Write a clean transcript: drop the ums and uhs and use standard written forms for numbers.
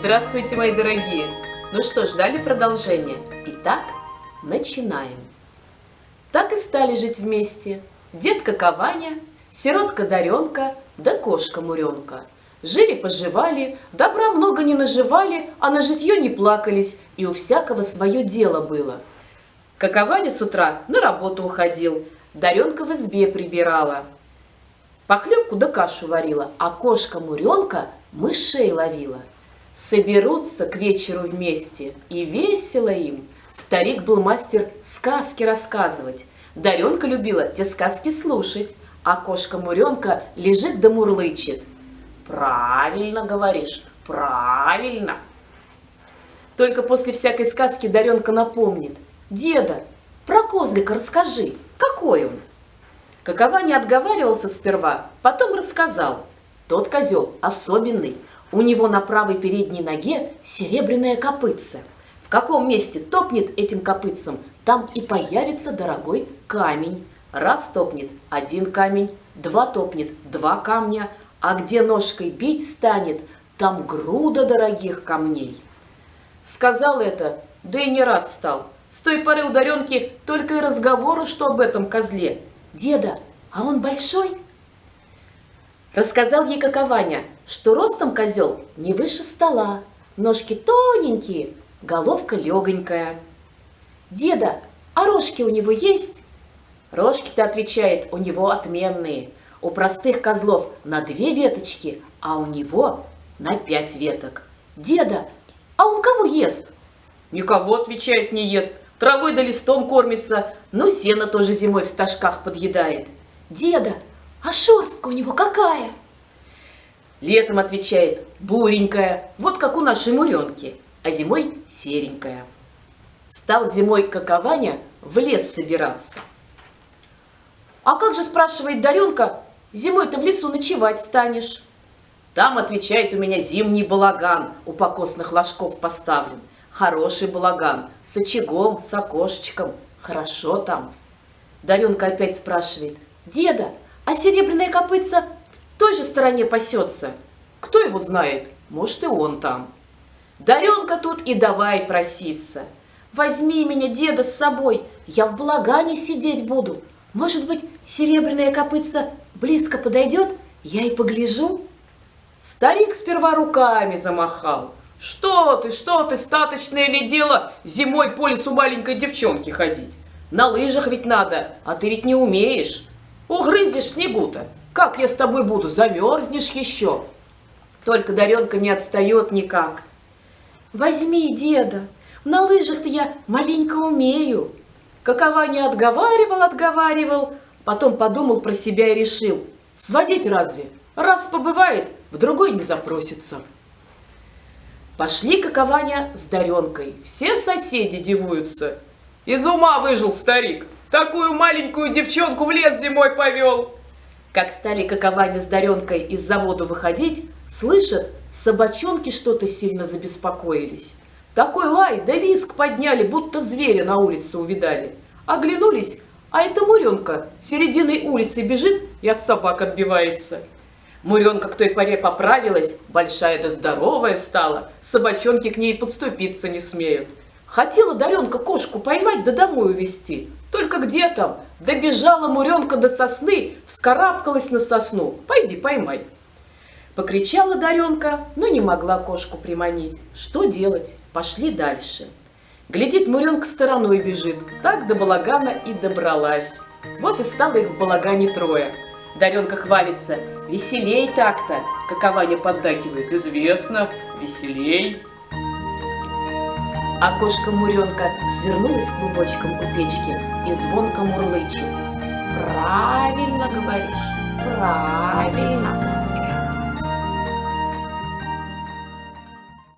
Здравствуйте, мои дорогие! Ну что, ждали продолжения? Итак, начинаем. Так и стали жить вместе детка Ваня, сиротка Даренка да кошка Муренка. Жили-поживали, добра много не наживали, а на житье не плакались, и у всякого свое дело было. Ваня с утра на работу уходил, Даренка в избе прибирала, похлебку да кашу варила, а кошка Муренка мышей ловила. Соберутся к вечеру вместе, и весело им. Старик был мастер сказки рассказывать. Даренка любила те сказки слушать, а кошка Муренка лежит да мурлычет. Правильно говоришь, правильно. Только после всякой сказки Даренка напомнит: деда, про козлика расскажи, какой он? Ваня отговаривался сперва, потом рассказал. Тот козел особенный. У него на правой передней ноге серебряное копытце. В каком месте топнет этим копытцем, там и появится дорогой камень. Раз топнет — один камень, два топнет — два камня, а где ножкой бить станет, там груда дорогих камней. Сказал это, да и не рад стал. С той поры у Даренки только и разговору, что об этом козле. Деда, а он большой? Рассказал ей Ваня, что ростом козел не выше стола, ножки тоненькие, головка легонькая. Деда, а рожки у него есть? Рожки-то, отвечает, у него отменные. У простых козлов на 2 веточки, а у него на 5 веток. Деда, а он кого ест? Никого, отвечает, не ест. Травой да листом кормится, но сено тоже зимой в стажках подъедает. Деда, а шерстка у него какая? Летом, отвечает, буренькая, вот как у нашей Муренки, а зимой серенькая. Стал зимой Ваня в лес собираться. А как же, спрашивает Даренка, зимой-то в лесу ночевать станешь? Там, отвечает, у меня зимний балаган у покосных ложков поставлен. Хороший балаган, с очагом, с окошечком, хорошо там. Даренка опять спрашивает, деда, а серебряное копытце в той же стороне пасется? Кто его знает, может, и он там. Даренка тут и давай проситься. Возьми меня, деда, с собой, я в балагане сидеть буду. Может быть, серебряное копытце близко подойдет, я и погляжу. Старик сперва руками замахал. Что ты, статочное ли дело зимой по лесу маленькой девчонки ходить? На лыжах ведь надо, а ты ведь не умеешь. Угрызнешь в снегу-то, как я с тобой буду, замерзнешь еще. Только Даренка не отстает никак. Возьми, деда, на лыжах-то я маленько умею. Ваня отговаривал, потом подумал про себя и решил: сводить разве? Раз побывает, в другой не запросится. Пошли Ваня с Даренкой, все соседи дивуются. Из ума выжил старик, такую маленькую девчонку в лес зимой повел. Как стали Ваня с Даренкой из завода выходить, слышат, собачонки что-то сильно забеспокоились. Такой лай да визг подняли, будто зверя на улице увидали. Оглянулись, а эта Муренка серединой улицы бежит и от собак отбивается. Муренка к той поре поправилась, большая да здоровая стала, собачонки к ней подступиться не смеют. Хотела Даренка кошку поймать да домой увезти. Только где там? Добежала Муренка до сосны, вскарабкалась на сосну. Пойди поймай. Покричала Даренка, но не могла кошку приманить. Что делать? Пошли дальше. Глядит, Муренка стороной бежит. Так до балагана и добралась. Вот и стало их в балагане 3. Даренка хвалится: веселей так-то. Ваня поддакивает: известно, веселей. А кошка Муренка свернулась клубочком у печки и звонко мурлычет. Правильно говоришь, правильно.